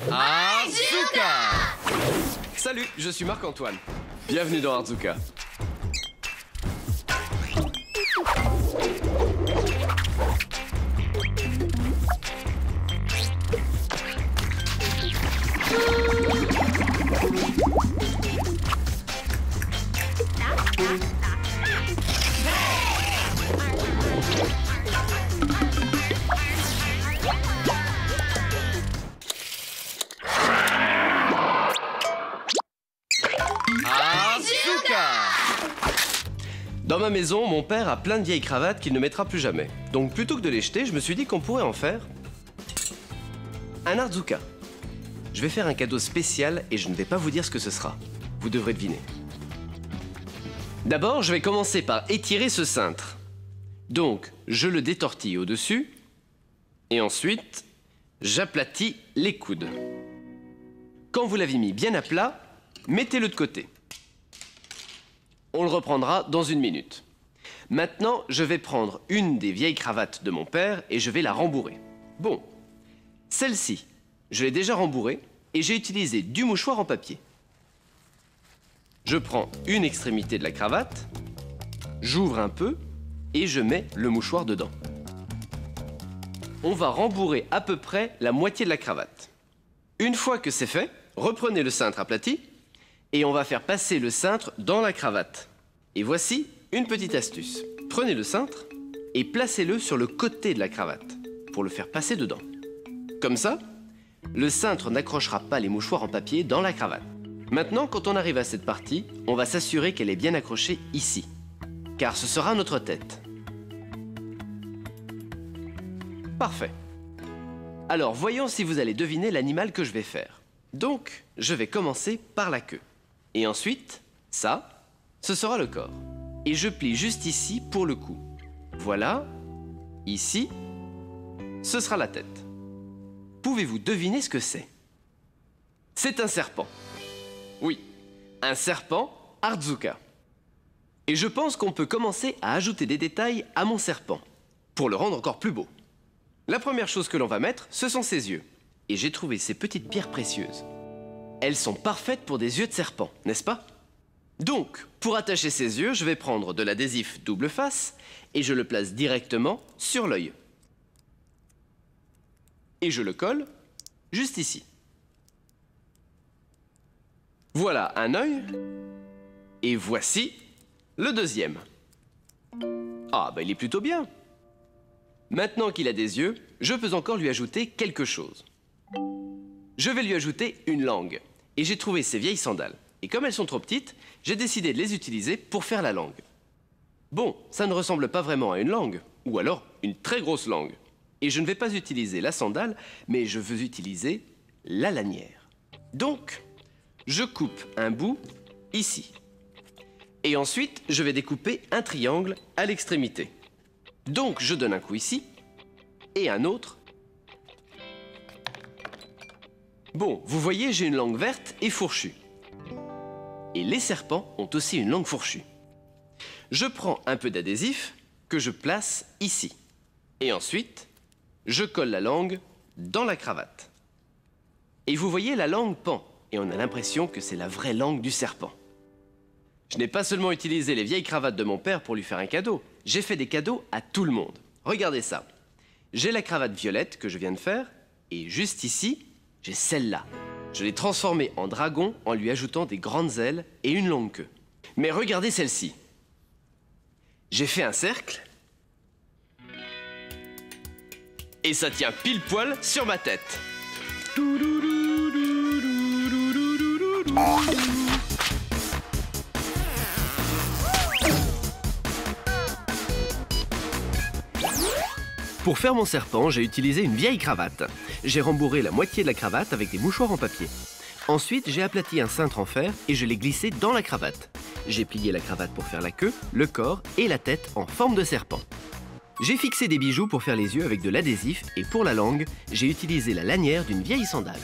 Arzuka! Salut, je suis Marc-Antoine. Bienvenue dans Arzuka. Dans ma maison, mon père a plein de vieilles cravates qu'il ne mettra plus jamais. Donc plutôt que de les jeter, je me suis dit qu'on pourrait en faire un Arzuka. Je vais faire un cadeau spécial et je ne vais pas vous dire ce que ce sera. Vous devrez deviner. D'abord, je vais commencer par étirer ce cintre. Donc, je le détortille au-dessus et ensuite, j'aplatis les coudes. Quand vous l'avez mis bien à plat, mettez-le de côté. On le reprendra dans une minute. Maintenant, je vais prendre une des vieilles cravates de mon père et je vais la rembourrer. Bon, celle-ci, je l'ai déjà rembourrée et j'ai utilisé du mouchoir en papier. Je prends une extrémité de la cravate, j'ouvre un peu et je mets le mouchoir dedans. On va rembourrer à peu près la moitié de la cravate. Une fois que c'est fait, reprenez le cintre aplati et on va faire passer le cintre dans la cravate. Et voici une petite astuce. Prenez le cintre et placez-le sur le côté de la cravate pour le faire passer dedans. Comme ça, le cintre n'accrochera pas les mouchoirs en papier dans la cravate. Maintenant, quand on arrive à cette partie, on va s'assurer qu'elle est bien accrochée ici, car ce sera notre tête. Parfait. Alors, voyons si vous allez deviner l'animal que je vais faire. Donc, je vais commencer par la queue. Et ensuite, ça, ce sera le corps. Et je plie juste ici pour le cou. Voilà, ici, ce sera la tête. Pouvez-vous deviner ce que c'est? C'est un serpent. Oui, un serpent Arzuka. Et je pense qu'on peut commencer à ajouter des détails à mon serpent, pour le rendre encore plus beau. La première chose que l'on va mettre, ce sont ses yeux. Et j'ai trouvé ces petites pierres précieuses. Elles sont parfaites pour des yeux de serpent, n'est-ce pas? Donc, pour attacher ses yeux, je vais prendre de l'adhésif double face et je le place directement sur l'œil. Et je le colle juste ici. Voilà un œil. Et voici le deuxième. Ah, bah il est plutôt bien. Maintenant qu'il a des yeux, je peux encore lui ajouter quelque chose. Je vais lui ajouter une langue. Et j'ai trouvé ces vieilles sandales. Et comme elles sont trop petites, j'ai décidé de les utiliser pour faire la langue. Bon, ça ne ressemble pas vraiment à une langue, ou alors une très grosse langue. Et je ne vais pas utiliser la sandale, mais je veux utiliser la lanière. Donc, je coupe un bout ici. Et ensuite, je vais découper un triangle à l'extrémité. Donc, je donne un coup ici, et un autre. Bon, vous voyez, j'ai une langue verte et fourchue. Et les serpents ont aussi une langue fourchue. Je prends un peu d'adhésif que je place ici. Et ensuite, je colle la langue dans la cravate. Et vous voyez, la langue pend. Et on a l'impression que c'est la vraie langue du serpent. Je n'ai pas seulement utilisé les vieilles cravates de mon père pour lui faire un cadeau. J'ai fait des cadeaux à tout le monde. Regardez ça. J'ai la cravate violette que je viens de faire. Et juste ici, j'ai celle-là. Je l'ai transformée en dragon en lui ajoutant des grandes ailes et une longue queue. Mais regardez celle-ci. J'ai fait un cercle. Et ça tient pile poil sur ma tête. Pour faire mon serpent, j'ai utilisé une vieille cravate. J'ai rembourré la moitié de la cravate avec des mouchoirs en papier. Ensuite, j'ai aplati un cintre en fer et je l'ai glissé dans la cravate. J'ai plié la cravate pour faire la queue, le corps et la tête en forme de serpent. J'ai fixé des bijoux pour faire les yeux avec de l'adhésif et pour la langue, j'ai utilisé la lanière d'une vieille sandale.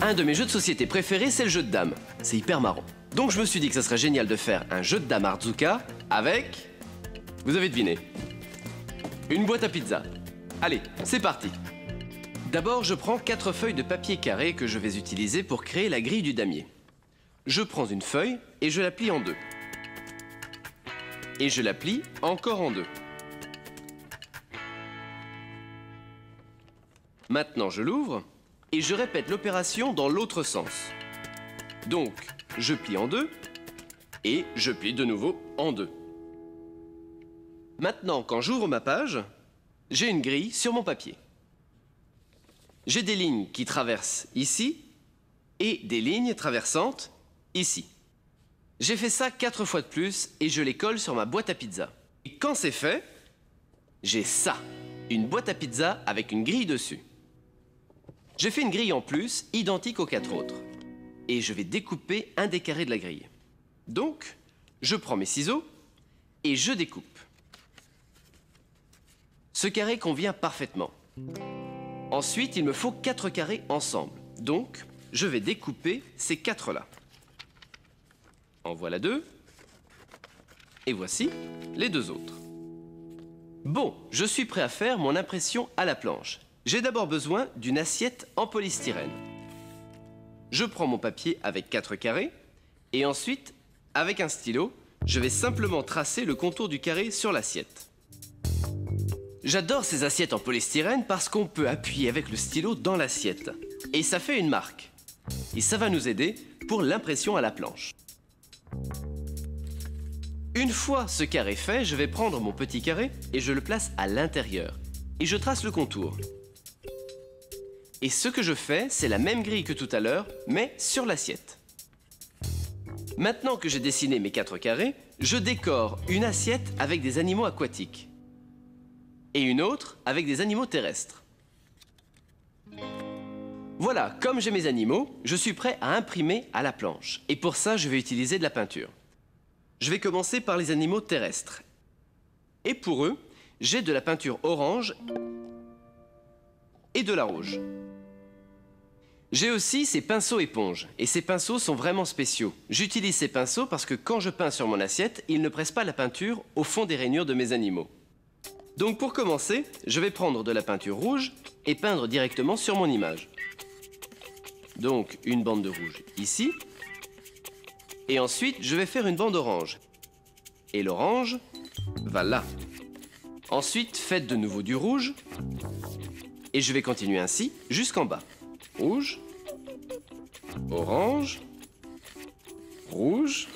Un de mes jeux de société préférés, c'est le jeu de dames. C'est hyper marrant. Donc je me suis dit que ça serait génial de faire un jeu de dames Arzuka avec... Vous avez deviné. Une boîte à pizza. Allez, c'est parti. D'abord, je prends 4 feuilles de papier carré que je vais utiliser pour créer la grille du damier. Je prends une feuille et je la plie en 2. Et je la plie encore en 2. Maintenant, je l'ouvre et je répète l'opération dans l'autre sens. Donc, je plie en 2 et je plie de nouveau en 2. Maintenant, quand j'ouvre ma page, j'ai une grille sur mon papier. J'ai des lignes qui traversent ici et des lignes traversantes ici. J'ai fait ça 4 fois de plus et je les colle sur ma boîte à pizza. Et quand c'est fait, j'ai ça, une boîte à pizza avec une grille dessus. J'ai fait une grille en plus, identique aux 4 autres. Et je vais découper un des carrés de la grille. Donc, je prends mes ciseaux et je découpe. Ce carré convient parfaitement. Ensuite, il me faut 4 carrés ensemble. Donc, je vais découper ces 4-là. En voilà 2. Et voici les 2 autres. Bon, je suis prêt à faire mon impression à la planche. J'ai d'abord besoin d'une assiette en polystyrène. Je prends mon papier avec 4 carrés et ensuite, avec un stylo, je vais simplement tracer le contour du carré sur l'assiette. J'adore ces assiettes en polystyrène parce qu'on peut appuyer avec le stylo dans l'assiette. Et ça fait une marque. Et ça va nous aider pour l'impression à la planche. Une fois ce carré fait, je vais prendre mon petit carré et je le place à l'intérieur. Et je trace le contour. Et ce que je fais, c'est la même grille que tout à l'heure, mais sur l'assiette. Maintenant que j'ai dessiné mes 4 carrés, je décore une assiette avec des animaux aquatiques. Et une autre avec des animaux terrestres. Voilà, comme j'ai mes animaux, je suis prêt à imprimer à la planche. Et pour ça, je vais utiliser de la peinture. Je vais commencer par les animaux terrestres. Et pour eux, j'ai de la peinture orange et de la rouge. J'ai aussi ces pinceaux éponges, et ces pinceaux sont vraiment spéciaux. J'utilise ces pinceaux parce que quand je peins sur mon assiette, ils ne pressent pas la peinture au fond des rainures de mes animaux. Donc pour commencer, je vais prendre de la peinture rouge et peindre directement sur mon image. Donc une bande de rouge ici, et ensuite je vais faire une bande orange. Et l'orange va là. Ensuite, faites de nouveau du rouge, et je vais continuer ainsi jusqu'en bas. Rouge, orange, rouge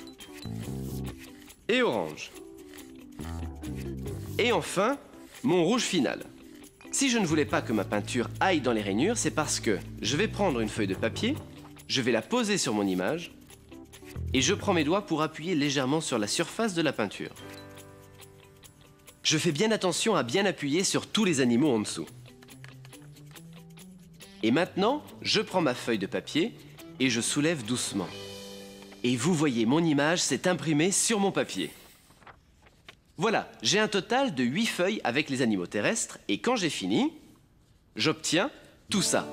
et orange. Et enfin, mon rouge final. Si je ne voulais pas que ma peinture aille dans les rainures, c'est parce que je vais prendre une feuille de papier, je vais la poser sur mon image, et je prends mes doigts pour appuyer légèrement sur la surface de la peinture. Je fais bien attention à bien appuyer sur tous les animaux en dessous. Et maintenant, je prends ma feuille de papier et je soulève doucement. Et vous voyez, mon image s'est imprimée sur mon papier. Voilà, j'ai un total de 8 feuilles avec les animaux terrestres et quand j'ai fini, j'obtiens tout ça.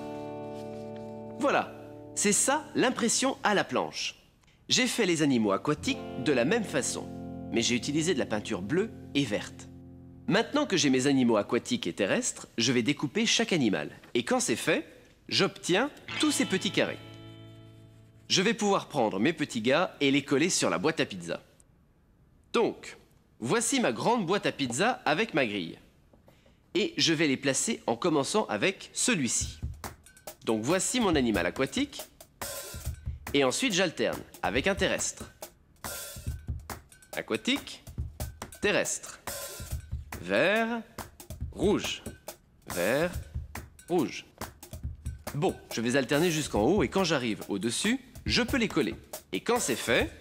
Voilà, c'est ça l'impression à la planche. J'ai fait les animaux aquatiques de la même façon, mais j'ai utilisé de la peinture bleue et verte. Maintenant que j'ai mes animaux aquatiques et terrestres, je vais découper chaque animal. Et quand c'est fait, j'obtiens tous ces petits carrés. Je vais pouvoir prendre mes petits gars et les coller sur la boîte à pizza. Donc, voici ma grande boîte à pizza avec ma grille. Et je vais les placer en commençant avec celui-ci. Donc voici mon animal aquatique. Et ensuite j'alterne avec un terrestre. Aquatique, terrestre. Vert, rouge. Vert, rouge. Bon, je vais alterner jusqu'en haut et quand j'arrive au-dessus, je peux les coller. Et quand c'est fait,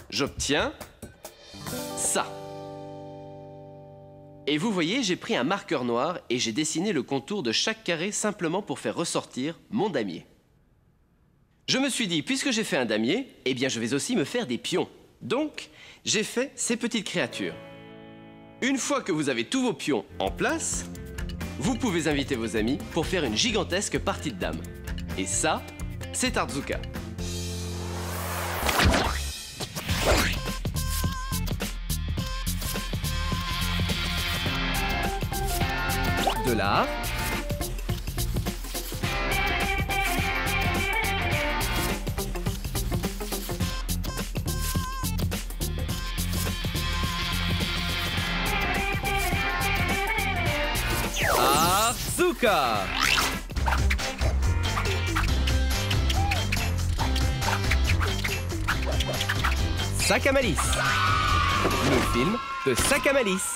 j'obtiens ça. Et vous voyez, j'ai pris un marqueur noir et j'ai dessiné le contour de chaque carré simplement pour faire ressortir mon damier. Je me suis dit, puisque j'ai fait un damier, eh bien je vais aussi me faire des pions. Donc, j'ai fait ces petites créatures. Une fois que vous avez tous vos pions en place, vous pouvez inviter vos amis pour faire une gigantesque partie de dames. Et ça, c'est Artsuka. De l'art. Artsuka. Sac à malice. Le film de Sac à malice.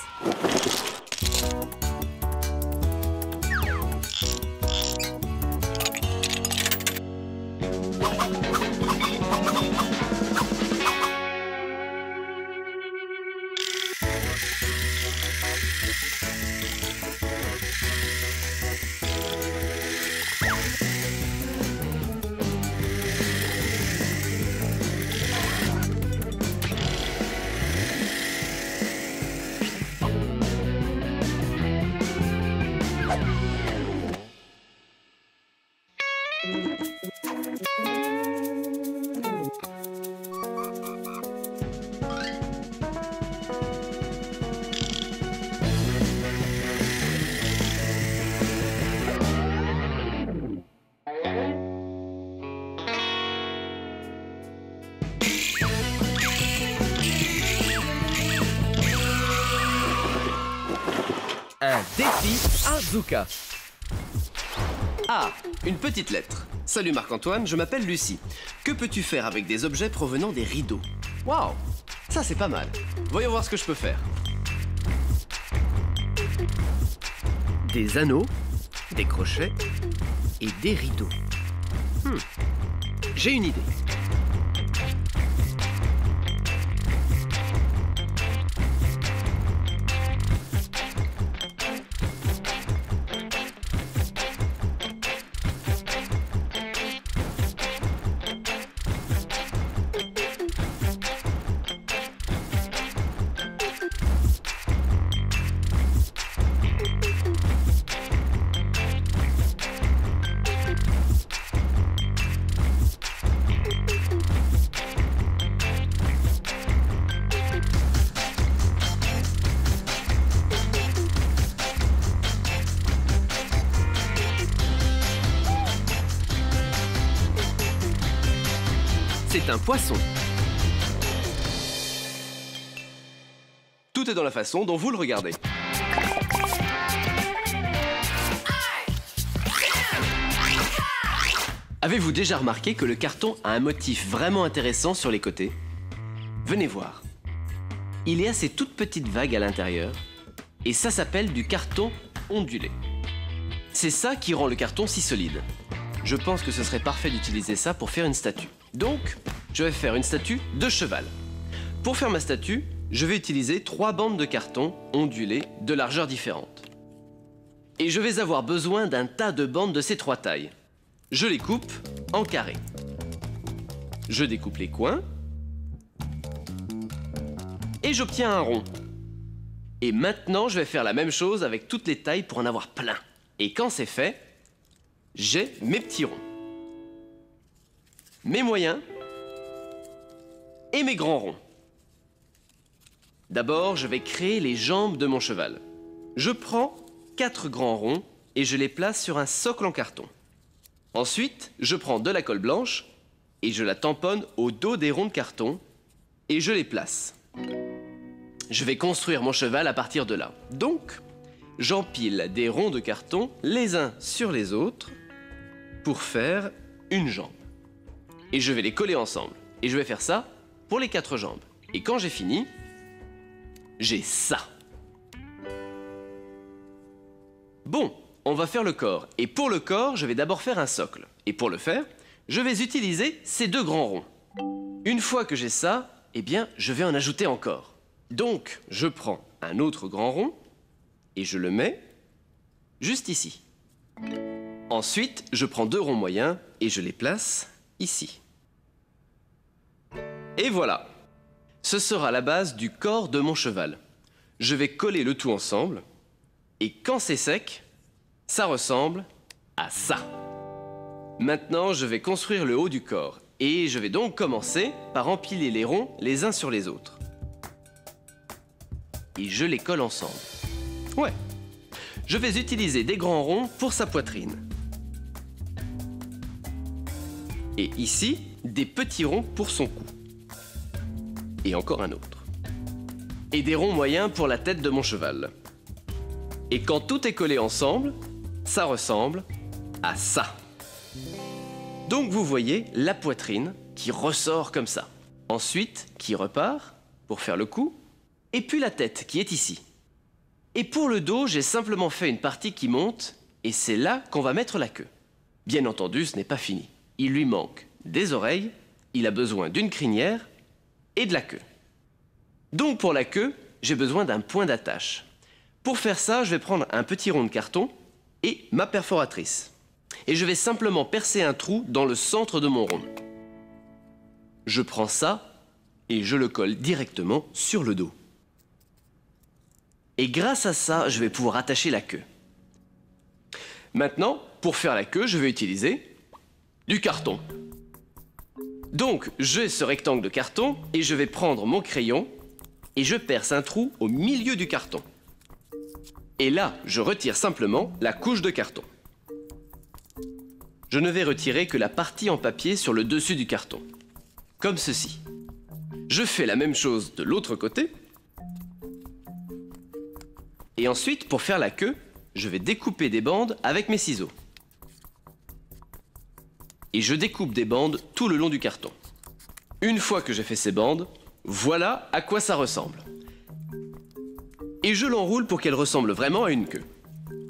Un défi Artsuka. Ah, une petite lettre. Salut Marc-Antoine, je m'appelle Lucie. Que peux-tu faire avec des objets provenant des rideaux? Waouh, ça c'est pas mal. Voyons voir ce que je peux faire. Des anneaux, des crochets et des rideaux. J'ai une idée. C'est un poisson. Tout est dans la façon dont vous le regardez. Avez-vous déjà remarqué que le carton a un motif vraiment intéressant sur les côtés? Venez voir. Il y a ces toutes petites vagues à l'intérieur, et ça s'appelle du carton ondulé. C'est ça qui rend le carton si solide. Je pense que ce serait parfait d'utiliser ça pour faire une statue. Donc, je vais faire une statue de cheval. Pour faire ma statue, je vais utiliser 3 bandes de carton ondulées de largeurs différentes. Et je vais avoir besoin d'un tas de bandes de ces 3 tailles. Je les coupe en carrés. Je découpe les coins. Et j'obtiens un rond. Et maintenant, je vais faire la même chose avec toutes les tailles pour en avoir plein. Et quand c'est fait, j'ai mes petits ronds, mes moyens et mes grands ronds. D'abord, je vais créer les jambes de mon cheval. Je prends 4 grands ronds et je les place sur un socle en carton. Ensuite, je prends de la colle blanche et je la tamponne au dos des ronds de carton et je les place. Je vais construire mon cheval à partir de là. Donc, j'empile des ronds de carton les uns sur les autres pour faire une jambe. Et je vais les coller ensemble. Et je vais faire ça pour les 4 jambes. Et quand j'ai fini, j'ai ça. Bon, on va faire le corps. Et pour le corps, je vais d'abord faire un socle. Et pour le faire, je vais utiliser ces 2 grands ronds. Une fois que j'ai ça, eh bien, je vais en ajouter encore. Donc, je prends un autre grand rond et je le mets juste ici. Ensuite, je prends 2 ronds moyens et je les place ici. Et voilà. Ce sera la base du corps de mon cheval. Je vais coller le tout ensemble – et quand c'est sec, ça ressemble à ça. Maintenant, je vais construire le haut du corps. Et je vais donc commencer par empiler les ronds les uns sur les autres. Et je les colle ensemble. Ouais. Je vais utiliser des grands ronds pour sa poitrine. Et ici, des petits ronds pour son cou. Et encore un autre. Et des ronds moyens pour la tête de mon cheval. Et quand tout est collé ensemble, ça ressemble à ça. Donc vous voyez la poitrine qui ressort comme ça. Ensuite, qui repart pour faire le cou. Et puis la tête qui est ici. Et pour le dos, j'ai simplement fait une partie qui monte. Et c'est là qu'on va mettre la queue. Bien entendu, ce n'est pas fini. Il lui manque des oreilles, il a besoin d'une crinière et de la queue. Donc pour la queue, j'ai besoin d'un point d'attache. Pour faire ça, je vais prendre un petit rond de carton et ma perforatrice. Et je vais simplement percer un trou dans le centre de mon rond. Je prends ça et je le colle directement sur le dos. Et grâce à ça, je vais pouvoir attacher la queue. Maintenant, pour faire la queue, je vais utiliser du carton. Donc, j'ai ce rectangle de carton et je vais prendre mon crayon et je perce un trou au milieu du carton. Et là, je retire simplement la couche de carton. Je ne vais retirer que la partie en papier sur le dessus du carton. Comme ceci. Je fais la même chose de l'autre côté. Et ensuite, pour faire la queue, je vais découper des bandes avec mes ciseaux. Et je découpe des bandes tout le long du carton. Une fois que j'ai fait ces bandes, voilà à quoi ça ressemble. Et je l'enroule pour qu'elle ressemble vraiment à une queue.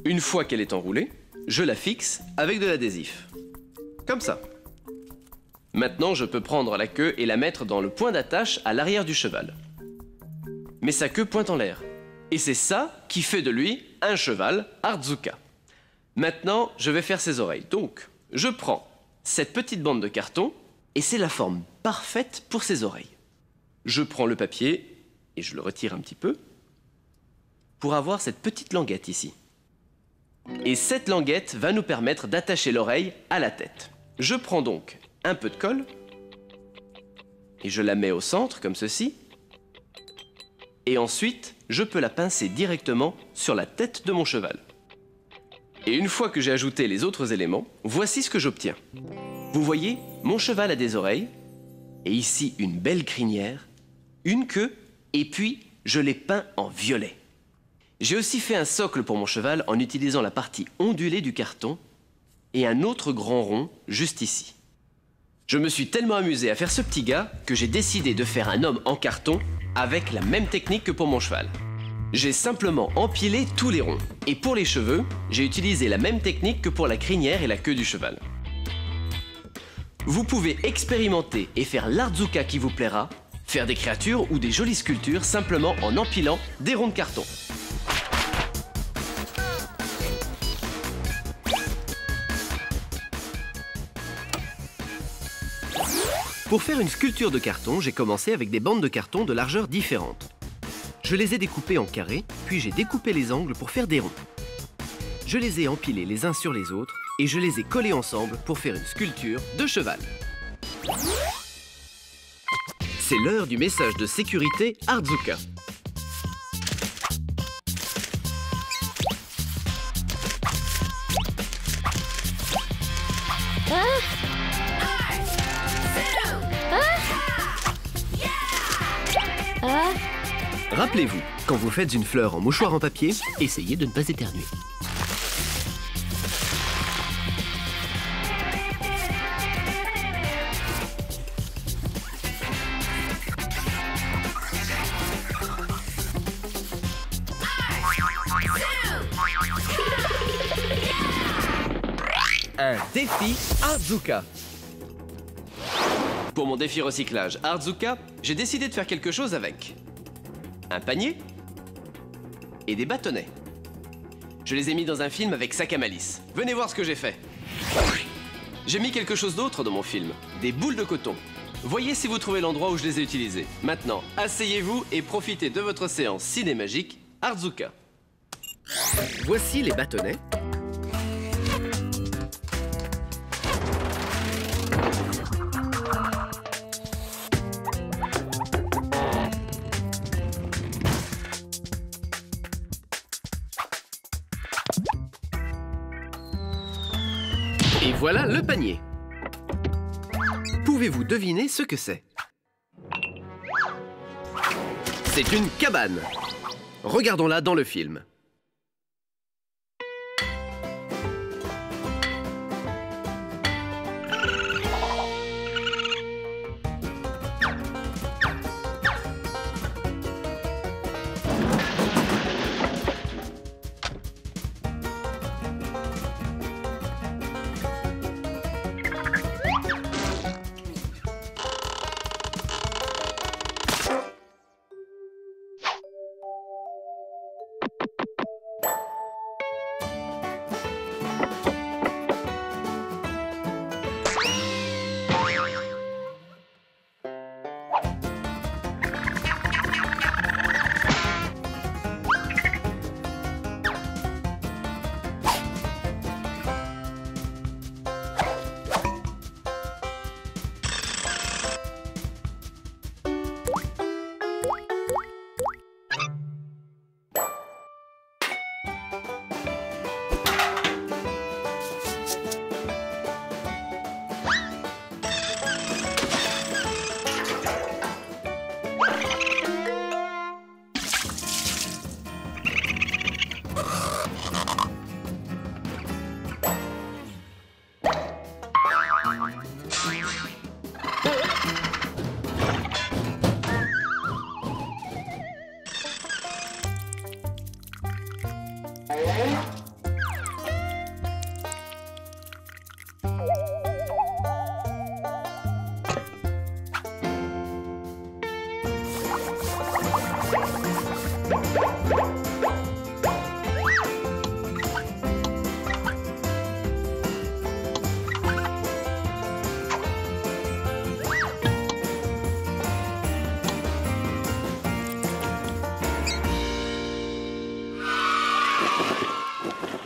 Une fois qu'elle est enroulée, je la fixe avec de l'adhésif. Comme ça. Maintenant, je peux prendre la queue et la mettre dans le point d'attache à l'arrière du cheval. Mais sa queue pointe en l'air. Et c'est ça qui fait de lui un cheval Artsuka. Maintenant, je vais faire ses oreilles. Donc, je prends cette petite bande de carton et c'est la forme parfaite pour ses oreilles. Je prends le papier et je le retire un petit peu pour avoir cette petite languette ici. Et cette languette va nous permettre d'attacher l'oreille à la tête. Je prends donc un peu de colle et je la mets au centre comme ceci. Et ensuite, je peux la pincer directement sur la tête de mon cheval. Et une fois que j'ai ajouté les autres éléments, voici ce que j'obtiens. Vous voyez, mon cheval a des oreilles, et ici une belle crinière, une queue, et puis je l'ai peint en violet. J'ai aussi fait un socle pour mon cheval en utilisant la partie ondulée du carton et un autre grand rond juste ici. Je me suis tellement amusé à faire ce petit gars que j'ai décidé de faire un homme en carton avec la même technique que pour mon cheval. J'ai simplement empilé tous les ronds. Et pour les cheveux, j'ai utilisé la même technique que pour la crinière et la queue du cheval. Vous pouvez expérimenter et faire l'Artsuka qui vous plaira, faire des créatures ou des jolies sculptures simplement en empilant des ronds de carton. Pour faire une sculpture de carton, j'ai commencé avec des bandes de carton de largeurs différentes. Je les ai découpées en carrés, puis j'ai découpé les angles pour faire des ronds. Je les ai empilés les uns sur les autres et je les ai collés ensemble pour faire une sculpture de cheval. C'est l'heure du message de sécurité Artsuka. Rappelez-vous, quand vous faites une fleur en mouchoir en papier, essayez de ne pas éternuer. Un défi Artsuka. Pour mon défi recyclage Artsuka, j'ai décidé de faire quelque chose avec un panier et des bâtonnets. Je les ai mis dans un film avec sac à malice. Venez voir ce que j'ai fait. J'ai mis quelque chose d'autre dans mon film, des boules de coton. Voyez si vous trouvez l'endroit où je les ai utilisées. Maintenant, asseyez-vous et profitez de votre séance cinémagique Artsuka. Voici les bâtonnets. Voilà le panier. Pouvez-vous deviner ce que c'est? C'est une cabane. Regardons-la dans le film.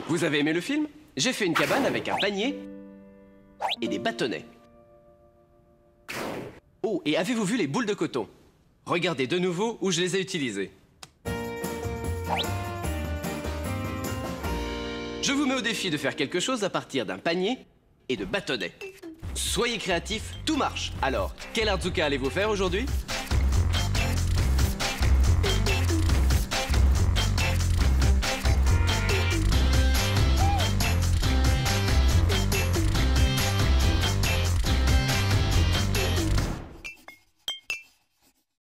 Vous avez aimé le film? J'ai fait une cabane avec un panier et des bâtonnets. Oh, et avez-vous vu les boules de coton? Regardez de nouveau où je les ai utilisées. Je vous mets au défi de faire quelque chose à partir d'un panier et de bâtonnets. Soyez créatifs, tout marche. Alors, quel Artzuka allez-vous faire aujourd'hui?